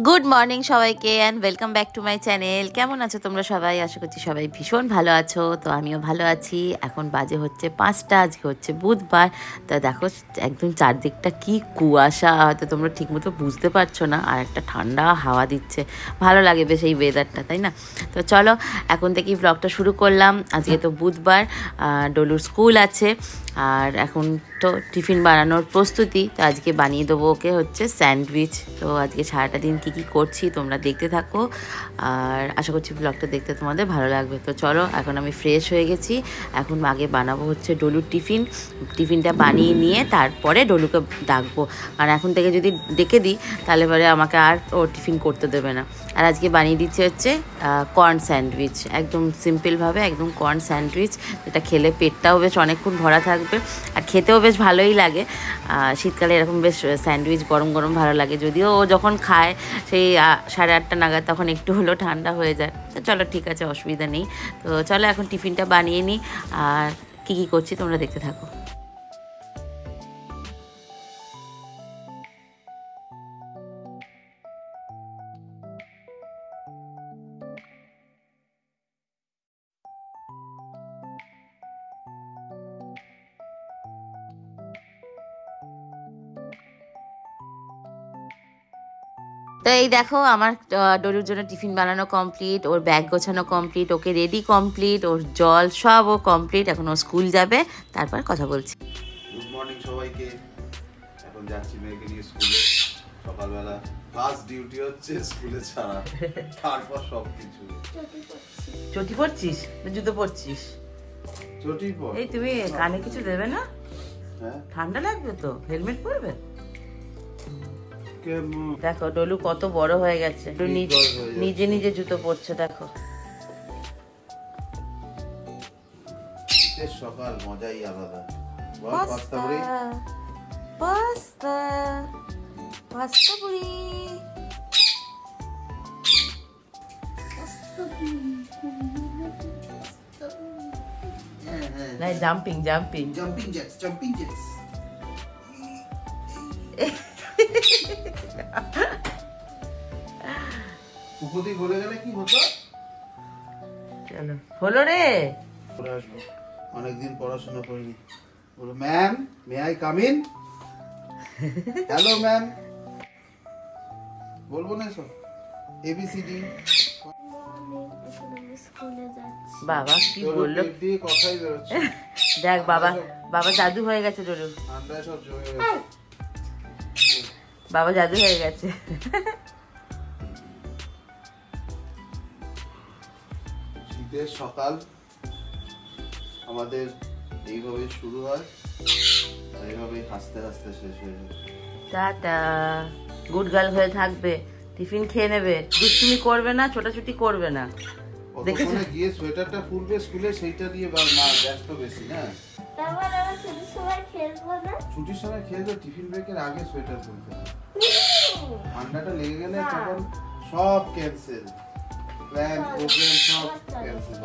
Good morning সবাইকে and welcome back to my channel. কেমন আছো তোমরা সবাই? আশা করছি সবাই ভীষণ ভালো আছো। তো আমিও ভালো আছি। এখন বাজে হচ্ছে 5টা, আজকে হচ্ছে বুধবার। তো দেখো একদম চারদিকটা কি কুয়াশা, হয়তো তোমরা ঠিকমতো বুঝতে পারছো না। আর একটা ঠান্ডা হাওয়া দিচ্ছে, ভালো লাগে বেশ এই ওয়েদারটা, তাই না? তো চলো এখন থেকেই ব্লগটা শুরু করলাম। আজকে তো বুধবার, ডলুর স্কুল আছে। আর এখন তো টিফিন বানানোর প্রস্তুতি। তো আজকে বানিয়ে দেবো ওকে হচ্ছে স্যান্ডউইচ। তো আজকে সারাটা দিন কী করছি তোমরা দেখতে থাকো, আর আশা করছি ব্লগটা দেখতে তোমাদের ভালো লাগবে। তো চলো এখন আমি ফ্রেশ হয়ে গেছি। এখন আগে বানাবো হচ্ছে ডলুর টিফিনটা বানিয়ে নিয়ে তারপরে ডলুকে ডাকবো। কারণ এখন থেকে যদি ডেকে দিই তাহলে পরে আমাকে আর ও টিফিন করতে দেবে না। আর আজকে বানিয়ে দিচ্ছে হচ্ছে কর্ন স্যান্ডউইচ, একদম সিম্পলভাবে একদম কর্ন স্যান্ডউইচ, যেটা খেলে পেটটাও বেশ অনেকক্ষণ ভরা থাকবে আর খেতেও বেশ ভালোই লাগে। শীতকালে এরকম বেশ স্যান্ডউইচ গরম গরম ভালো লাগে, যদিও ও যখন খায় সেই 8:30 নাগাদ তখন একটু হলেও ঠান্ডা হয়ে যায়। তো চলো ঠিক আছে, অসুবিধা নেই। তো চলো এখন টিফিনটা বানিয়ে নিই, আর কী করছি তোমরা দেখতে থাকো। তো এই দেখো আমার ডলুর জন্য টিফিন বানানো কমপ্লিট, ওর ব্যাগ গোছানো কমপ্লিট, ওকে রেডি কমপ্লিট, ওর জল সব ও কমপ্লিট। এখন ও স্কুল যাবে, তারপর কথা বলছি। গুড মর্নিং সবাইকে। এখন যাচ্ছি মেয়েকে নিয়ে স্কুলে। সকালবেলা ফার্স্ট ডিউটি হচ্ছে স্কুলে ছাড়া, তারপর সবকিছু। চটি পরছিস না জুতো পরছিস? চটি পর। এই তুমি কানে কিছু দেবে না? হ্যাঁ, ঠান্ডা লাগবে তো, হেলমেট পরবে। কেমন দেখো ডলু কত বড় হয়ে গেছে, নিজে নিজে জুতো পরছে। দেখো শীতের সকাল মজাই আলাদা। Pasta pasta pasta puri. নাই jumping jumping jumping jacks, jumping jacks. কুকুতি গলে গেলে কি হতো? চলো হলো রে। অনেকদিন পড়াশোনা করিনি। বলো ma'am, may I come in? Hello ma'am. বলবো না সব এবিসিডি। বাবা কি বললো? কথাই বেরোচ্ছে। দেখ বাবা, বাবা জাদু হয়ে গেছে ডলু। ঠান্ডায় সব জমে গেছে। বাবা জাদু হয়ে গেছে। শীতের সকাল আমাদের এইভাবে শুরু হয়, এইভাবে হাসতে হাসতে শেষ হয়ে যায়। টাটা, গুড গার্ল হয়ে থাকবে, টিফিন খেয়ে নেবে, দুষ্টুমি করবে না, ছোটাছুটি করবে না। কতক্ষণে গিয়ে সোয়েটারটা খুলবে স্কুলে, সেইটা দিয়ে মা ব্যস্ত বেশি না। তারপর আবার ছুটির সময় খেলবো না। ছুটির সময় খেলবে, টিফিন ব্রেকের আগে সোয়েটার খুলতে হবে। ঠান্ডাটা লেগে গেলে তখন সব ক্যান্সেল, প্ল্যান প্রোগ্রাম সব ক্যান্সেল।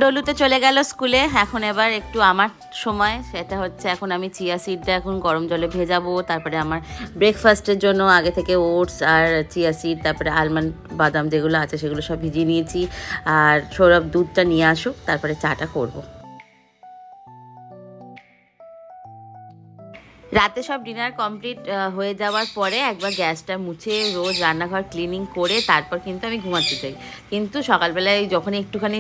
ডলুতে চলে গেল স্কুলে। এখন এবার একটু আমার সময়, সেটা হচ্ছে এখন আমি চিয়া সিডটা এখন গরম জলে ভেজাবো। তারপরে আমার ব্রেকফাস্টের জন্য আগে থেকে ওটস আর চিয়া সিড, তারপরে আলমন্ড বাদাম যেগুলো আছে সেগুলো সব ভিজিয়ে নিয়েছি। আর সৌরভ দুধটা নিয়ে আসুক, তারপরে চাটা করবো। রাতে সব ডিনার কমপ্লিট হয়ে যাওয়ার পরে একবার গ্যাসটা মুছে রোজ রান্নাঘর ক্লিনিং করে তারপর কিন্তু আমি ঘুমাতে চাই। কিন্তু সকালবেলায় যখন একটুখানি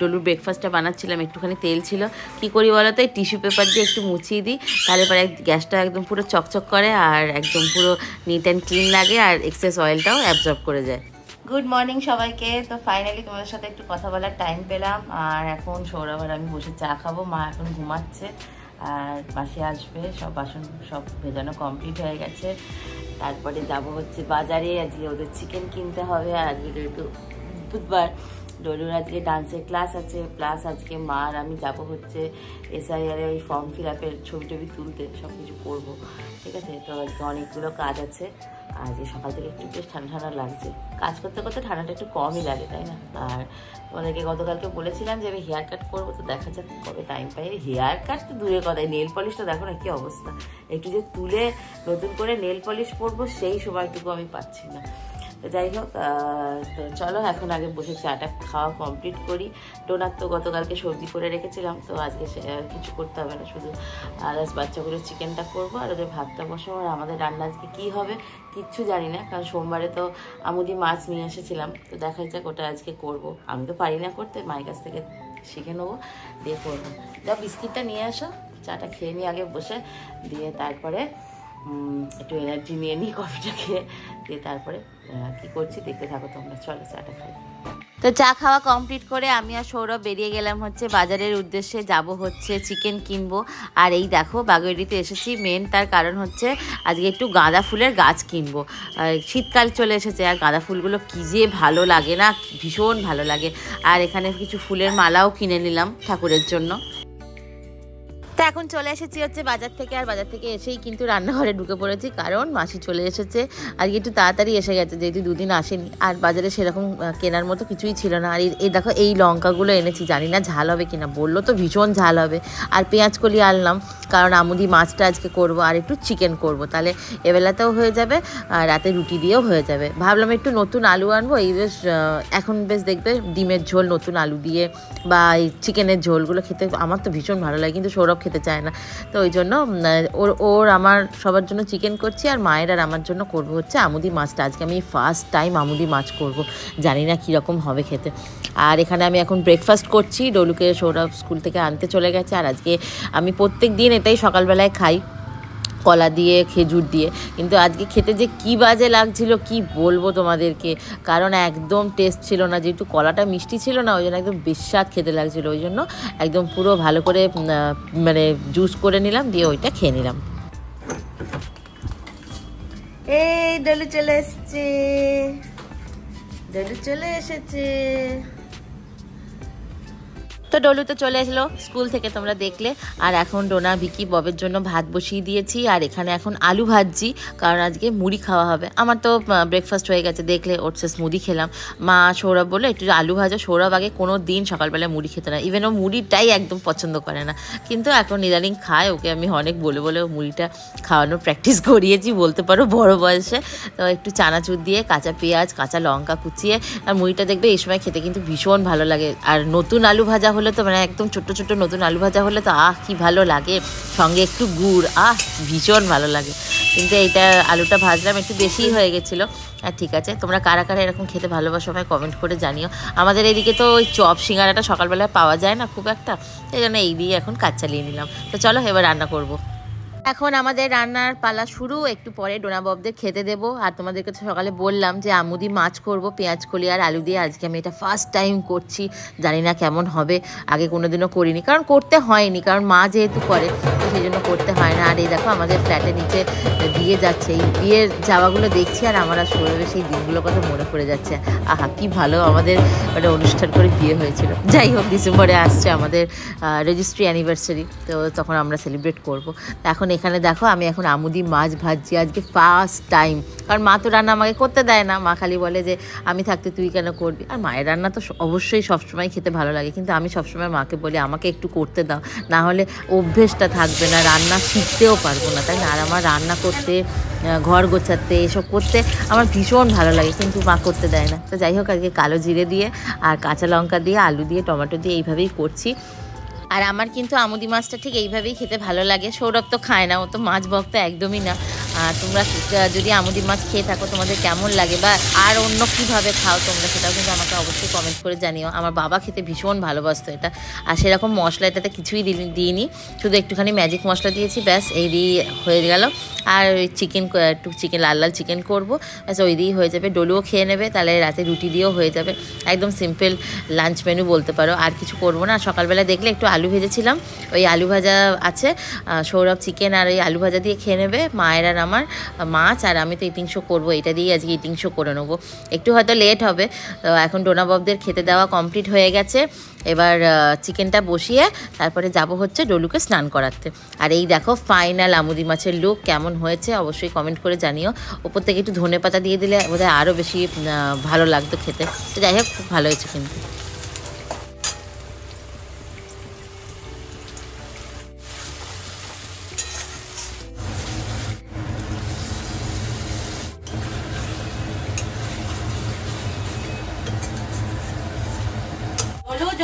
ডলুর ব্রেকফাস্টটা বানাচ্ছিলাম, একটুখানি তেল ছিল, কি করি বলো তো, এই টিস্যু পেপার দিয়ে একটু মুছিয়ে দিই, তাহলে পরে গ্যাসটা একদম পুরো চকচক করে আর একদম পুরো নিট অ্যান্ড ক্লিন লাগে, আর এক্সেস অয়েলটাও অ্যাবজর্ব করে যায়। গুড মর্নিং সবাইকে। তো ফাইনালি তোমাদের সাথে একটু কথা বলার টাইম পেলাম। আর এখন সৌরভ আর আমি বসে চা খাবো। মা এখন ঘুমাচ্ছে আর মাসি আসবে, সব বাসন সব ভেজানো কমপ্লিট হয়ে গেছে। তারপরে যাব হচ্ছে বাজারে, আজকে ওদের চিকেন কিনতে হবে। আর আজকে যেহেতু বুধবার, ডলুর আজকে ডান্সের ক্লাস আছে, প্লাস আজকে মা আর আমি যাব হচ্ছে SIR ওই ফর্ম ফিল আপের ছবি টবি তুলতে, সব কিছু করবো। ঠিক আছে, তো আজকে অনেকগুলো কাজ আছে। আর যে সকাল থেকে একটু বেশ ঠান্ডা ঠান্ডা লাগছে, কাজ করতে করতে ঠান্ডাটা একটু কমই লাগে, তাই না? আর তোমাদেরকে গতকালকে বলেছিলাম যে আমি হেয়ার কাট করবো, তো দেখা যাক কবে টাইম পাই। হেয়ার কাট তো দূরের কথায়, নেল পলিশটা দেখো না কি অবস্থা, একটু যে তুলে নতুন করে নেল পলিশ পরবো সেই সময়টুকু আমি পাচ্ছি না। তো যাই হোক, তো চলো এখন আগে বসে চাটা খাওয়া কমপ্লিট করি। ডোনার তো গতকালকে সবজি করে রেখেছিলাম, তো আজকে কিছু করতে হবে না, শুধু বাচ্চাগুলো চিকেনটা করবো আর ওদের ভাতটা বসাবো। আর আমাদের রান্না আজকে কী হবে কিচ্ছু জানি না, কারণ সোমবারে তো আমুদি মাছ নিয়ে এসেছিলাম, তো দেখা যাক ওটা আজকে করব। আমি তো পারি না করতে, মায়ের কাছ থেকে শিখে নেবো, দিয়ে করবো। দাও বিস্কিটটা নিয়ে আসো, চাটা খেয়ে নিই আগে বসে, দিয়ে তারপরে একটু এনার্জি নিয়ে নিই কফিটা খেয়ে, দিয়ে তারপরে কি করছি দেখতে থাকো তোমরা। চলো চাটা খাই। তো চা খাওয়া কমপ্লিট করে আমি আর সৌরভ বেরিয়ে গেলাম হচ্ছে বাজারের উদ্দেশ্যে, যাব হচ্ছে চিকেন কিনবো। আর এই দেখো বাগুইয়াটিতে এসেছি, মেন তার কারণ হচ্ছে আজকে একটু গাঁদা ফুলের গাছ কিনবো। শীতকাল চলে এসেছে আর গাঁদা ফুলগুলো কী যে ভালো লাগে না, ভীষণ ভালো লাগে। আর এখানে কিছু ফুলের মালাও কিনে নিলাম ঠাকুরের জন্য। তো এখন চলে এসেছি হচ্ছে বাজার থেকে, আর বাজার থেকে এসেই কিন্তু রান্নাঘরে ঢুকে পড়েছি, কারণ মাসি চলে এসেছে। আজকে একটু তাড়াতাড়ি এসে গেছে, যেহেতু দুদিন আসেনি। আর বাজারে সেরকম কেনার মতো কিছুই ছিল না। আর এই দেখো এই লঙ্কাগুলো এনেছি, জানি না ঝাল হবে কিনা, বললো তো ভীষণ ঝাল হবে। আর পেঁয়াজ কলি আনলাম, কারণ আমুদি মাছটা আজকে করব আর একটু চিকেন করব, তাহলে এবেলাতেও হয়ে যাবে আর রাতে রুটি দিয়েও হয়ে যাবে। ভাবলাম একটু নতুন আলু আনবো, এই বেশ এখন বেশ দেখবে ডিমের ঝোল নতুন আলু দিয়ে বা এই চিকেনের ঝোলগুলো খেতে আমার তো ভীষণ ভালো লাগে, কিন্তু সৌরভ খেতে চায় না। তো ওই জন্য ওর আমার সবার জন্য চিকেন করছি, আর মায়ের আর আমার জন্য করব হচ্ছে আমুদি মাছটা। আজকে আমি ফার্স্ট টাইম আমুদি মাছ করব, জানি না কীরকম হবে খেতে। আর এখানে আমি এখন ব্রেকফাস্ট করছি, ডলুকে সৌরভ স্কুল থেকে আনতে চলে গেছে। আর আজকে আমি প্রত্যেক দিন এটাই সকালবেলায় খাই, কলা দিয়ে খেজুর দিয়ে, কিন্তু আজকে খেতে যে কি বাজে লাগছিল কি বলবো তোমাদেরকে, কারণ একদম টেস্ট ছিল না, যেহেতু কলাটা মিষ্টি ছিল না, ওই জন্য একদম বিস্বাদ খেতে লাগছিল। ওই জন্য একদম পুরো ভালো করে মানে জুস করে নিলাম, দিয়ে ওইটা খেয়ে নিলাম। এই ডলু চলে এসছে, ডলু চলে এসেছে। তো ডলু তো চলে এসলো স্কুল থেকে, তোমরা দেখলে। আর এখন ডোনা ভিকি ববের জন্য ভাত বসিয়ে দিয়েছি, আর এখানে এখন আলু ভাজছি, কারণ আজকে মুড়ি খাওয়া হবে। আমার তো ব্রেকফাস্ট হয়ে গেছে, দেখলে ওটস স্মুদি খেলাম। মা সৌরভ বললো একটু আলু ভাজা, সৌরভ আগে কোনো দিন সকালবেলায় মুড়ি খেতে না, ইভেন ও মুড়িটাই একদম পছন্দ করে না, কিন্তু এখন ইদানিং খায়। ওকে আমি অনেক বলে বলে মুড়িটা খাওয়ানোর প্র্যাকটিস করিয়েছি বলতে পারো বড় বয়সে। তো একটু চানাচুর দিয়ে কাঁচা পেঁয়াজ কাঁচা লঙ্কা কুচিয়ে, আর মুড়িটা দেখবে এই সময় খেতে কিন্তু ভীষণ ভালো লাগে। আর নতুন আলু ভাজা হলে তো মানে একদম ছোট্ট ছোট্ট নতুন আলু ভাজা হলে তো কি ভালো লাগে, সঙ্গে একটু গুড়, ভীষণ ভালো লাগে। কিন্তু এইটা আলুটা ভাজলাম একটু বেশিই হয়ে গেছিলো। আর ঠিক আছে, তোমরা কারা কারা এরকম খেতে ভালোবাসো আমায় কমেন্ট করে জানিও। আমাদের এদিকে তো ওই চপ সিঙ্গারাটা সকালবেলায় পাওয়া যায় না খুব একটা, এই জন্য এই দিয়ে এখন কাজ চালিয়ে নিলাম। তো চলো এবার রান্না করবো। এখন আমাদের রান্নার পালা শুরু, একটু পরে ডোনা ববদের খেতে দেবো। আর তোমাদেরকে তো সকালে বললাম যে আমুদি মাছ করব পেঁয়াজ কলি আর আলু দিয়ে, আজকে আমি এটা ফার্স্ট টাইম করছি, জানি না কেমন হবে, আগে কোনোদিনও করিনি, কারণ করতে হয়নি, কারণ মা যেহেতু করে তো সেই জন্য করতে হয় না। আর এই দেখো আমাদের ফ্ল্যাটের নিচে বিয়ে যাচ্ছে, এই বিয়ের যাওয়াগুলো দেখছি আর আমার আর সৌরভে সেই দিনগুলোর কথা মনে পড়ে যাচ্ছে। কি ভালো আমাদের একটা অনুষ্ঠান করে বিয়ে হয়েছিল। যাই হোক, ডিসেম্বরে আসছে আমাদের রেজিস্ট্রি অ্যানিভার্সারি, তো তখন আমরা সেলিব্রেট করবো। এখন এখানে দেখো আমি এখন আমুদি মাছ ভাজছি আজকে ফার্স্ট টাইম, কারণ মা তো রান্না আমাকে করতে দেয় না, মা খালি বলে যে আমি থাকতে তুই কেন করবি। আর মায়ের রান্না তো অবশ্যই সবসময় খেতে ভালো লাগে, কিন্তু আমি সবসময় মাকে বলি আমাকে একটু করতে দাও, না হলে অভ্যেসটা থাকবে না, রান্না শিখতেও পারবো না, তাই না? আর আমার রান্না করতে, ঘর গোছাতে, এসব করতে আমার ভীষণ ভালো লাগে, কিন্তু মা করতে দেয় না। তো যাই হোক, আজকে কালো জিরে দিয়ে আর কাঁচা লঙ্কা দিয়ে আলু দিয়ে টমেটো দিয়ে এইভাবেই করছি। আর আমার কিন্তু আমুদি মাছটা ঠিক এইভাবেই খেতে ভালো লাগে। সৌরভ তো খায় না, ও তো মাছ ভক্ত একদমই না। তোমরা যদি আমুদি মাছ খেয়ে থাকো তোমাদের কেমন লাগে, বা আর অন্য কীভাবে খাও তোমরা, সেটাও কিন্তু আমাকে অবশ্যই কমেন্ট করে জানিও। আমার বাবা খেতে ভীষণ ভালোবাসতো এটা, আর সেরকম মশলা এটাতে কিছুই দিইনি, শুধু একটুখানি ম্যাজিক মশলা দিয়েছি, ব্যাস এই দিয়ে হয়ে গেল। আর ওই একটু চিকেন লাল লাল চিকেন করবো, ব্যাস ওই দিয়েই হয়ে যাবে। ডলুও খেয়ে নেবে, তাহলে রাতে রুটি দিয়েও হয়ে যাবে। একদম সিম্পল লাঞ্চ মেনু বলতে পারো, আর কিছু করবো না। সকালবেলা দেখলে একটু আলু ভেজেছিলাম, ওই আলু ভাজা আছে, সৌরভ চিকেন আর ওই আলু ভাজা দিয়ে খেয়ে নেবে। মায়ের আর আমার মাছ, আর আমি তো ইটিং শো করবো, এটা দিয়েই আজকে ইটিং শো করে নেবো। একটু হয়তো লেট হবে। তো এখন ডোনা ববদের খেতে দেওয়া কমপ্লিট হয়ে গেছে। এবার চিকেনটা বসিয়ে তারপরে যাব হচ্ছে ডলুকে স্নান করাতে। আর এই দেখো ফাইনাল আমুদি মাছের লুক কেমন হয়েছে অবশ্যই কমেন্ট করে জানিও। ওপর থেকে একটু ধনেপাতা দিয়ে দিলে বোধহয় আরও বেশি ভালো লাগতো খেতে। তো যাই হোক, খুব ভালো হয়েছে কিন্তু।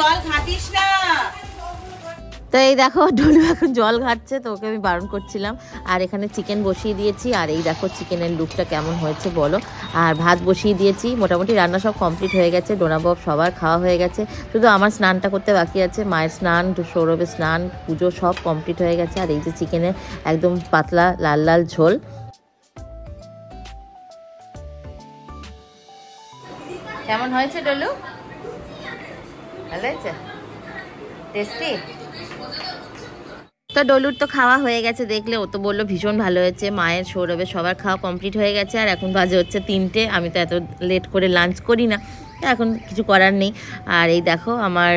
জল ঘাটিস না। তো এই দেখো ডলু এখন জল ঘাটছে, তো ওকে আমি বারণ করছিলাম। আর এখানে চিকেন বসিয়ে দিয়েছি, আর এই দেখো চিকেনের লুকটা কেমন হয়েছে বলো। আর ভাত বসিয়ে দিয়েছি, মোটামুটি রান্না সব কমপ্লিট হয়ে গেছে। ডোনা বব সবার খাওয়া হয়ে গেছে, শুধু আমার স্নানটা করতে বাকি আছে। মায়ের স্নান, সৌরভের স্নান, পুজো সব কমপ্লিট হয়ে গেছে। আর এই যে চিকেনের একদম পাতলা লাল লাল ঝোল। কেমন হয়েছে ডলু? ভালো হয়েছে, টেস্টি। তো ডলুর তো খাওয়া হয়ে গেছে, দেখলে ও তো বললো ভীষণ ভালো হয়েছে। মায়ের, সৌরভের সবার খাওয়া কমপ্লিট হয়ে গেছে। আর এখন বাজে হচ্ছে 3টে। আমি তো এত লেট করে লাঞ্চ করি না, এখন কিছু করার নেই। আর এই দেখো আমার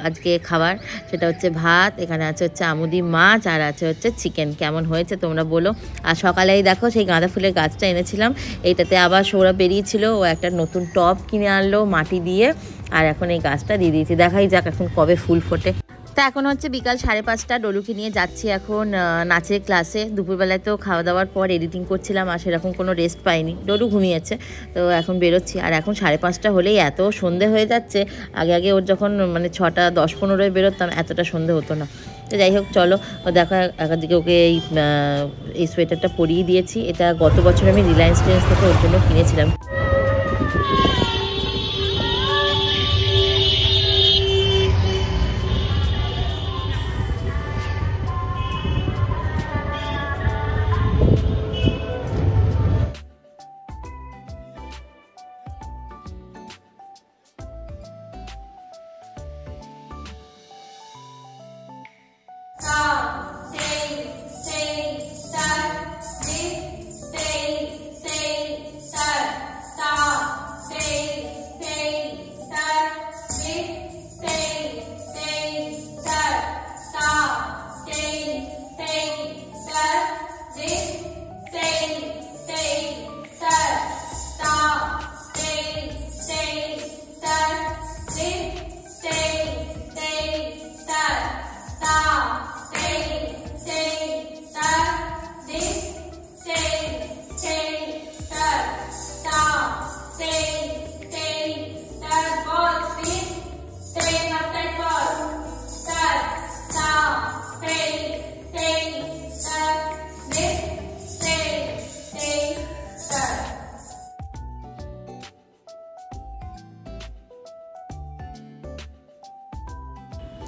আজকে খাবার, সেটা হচ্ছে ভাত, এখানে আছে হচ্ছে আমুদি মাছ, আর আছে হচ্ছে চিকেন। কেমন হয়েছে তোমরা বলো। আর সকালেই দেখো সেই গাঁদা ফুলের গাছটা এনেছিলাম, এইটাতে আবার সৌরভ বেরিয়েছিল, ও একটা নতুন টব কিনে আনলো মাটি দিয়ে, আর এখন এই গাছটা দিয়ে দিয়েছি। দেখাই যাক এখন কবে ফুল ফোটে। তা এখন হচ্ছে বিকাল 5:30। ডলুকে নিয়ে যাচ্ছি এখন নাচের ক্লাসে। দুপুরবেলায় তো খাওয়া দাওয়ার পর এডিটিং করছিলাম, আর সেরকম কোনো রেস্ট পাইনি, ডলু ঘুমিয়েছে। তো এখন বেরোচ্ছি। আর এখন 5:30 হলেই এত সন্ধে হয়ে যাচ্ছে। আগে আগে ওর যখন মানে 6টা 10-15 বেরোতাম, এতটা সন্ধে হতো না। তো যাই হোক চলো, ও দেখো একদিকে ওকে এই সোয়েটারটা পরিয়ে দিয়েছি। এটা গত বছর আমি রিলায়েন্স ট্রেন্ডস থেকে ওর জন্য কিনেছিলাম।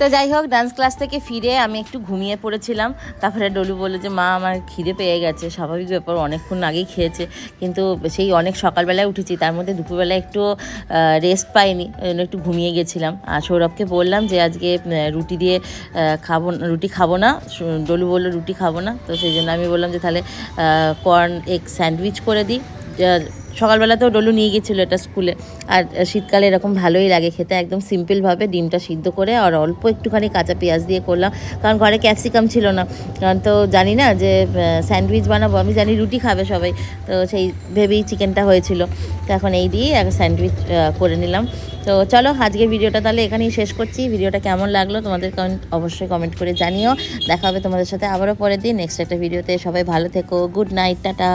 তো যাই হোক, ডান্স ক্লাস থেকে ফিরে আমি একটু ঘুমিয়ে পড়েছিলাম। তারপরে ডলু বললো যে মা আমার খিদে পেয়ে গেছে। স্বাভাবিক ব্যাপার, অনেকক্ষণ আগেই খেয়েছে, কিন্তু সেই অনেক সকালবেলায় উঠেছি, তার মধ্যে দুপুরবেলায় একটু রেস্ট পাইনি, একটু ঘুমিয়ে গেছিলাম। আর সৌরভকে বললাম যে আজকে রুটি খাবো না। ডলু বললো রুটি খাবো না, তো সেই জন্য আমি বললাম যে তাহলে কর্ন এগ স্যান্ডউইচ করে দিই। সকালবেলাতেও ডলু নিয়ে গেছিলো এটা স্কুলে। আর শীতকালে এরকম ভালোই লাগে খেতে, একদম সিম্পলভাবে ডিমটা সিদ্ধ করে আর অল্প একটুখানি কাঁচা পেঁয়াজ দিয়ে করলাম, কারণ ঘরে ক্যাপসিকাম ছিল না। কারণ তো জানি না যে স্যান্ডউইচ বানাবো, আমি জানি রুটি খাবে সবাই, তো সেই ভেবেই চিকেনটা হয়েছিল। তো এখন এই দিয়ে একটা স্যান্ডউইচ করে নিলাম। তো চলো আজকের ভিডিওটা তাহলে এখানেই শেষ করছি। ভিডিওটা কেমন লাগলো তোমাদের অবশ্যই কমেন্ট করে জানিও। দেখা হবে তোমাদের সাথে আবারও পরের দিন নেক্সট একটা ভিডিওতে। সবাই ভালো থেকো, গুড নাইট, টাটা।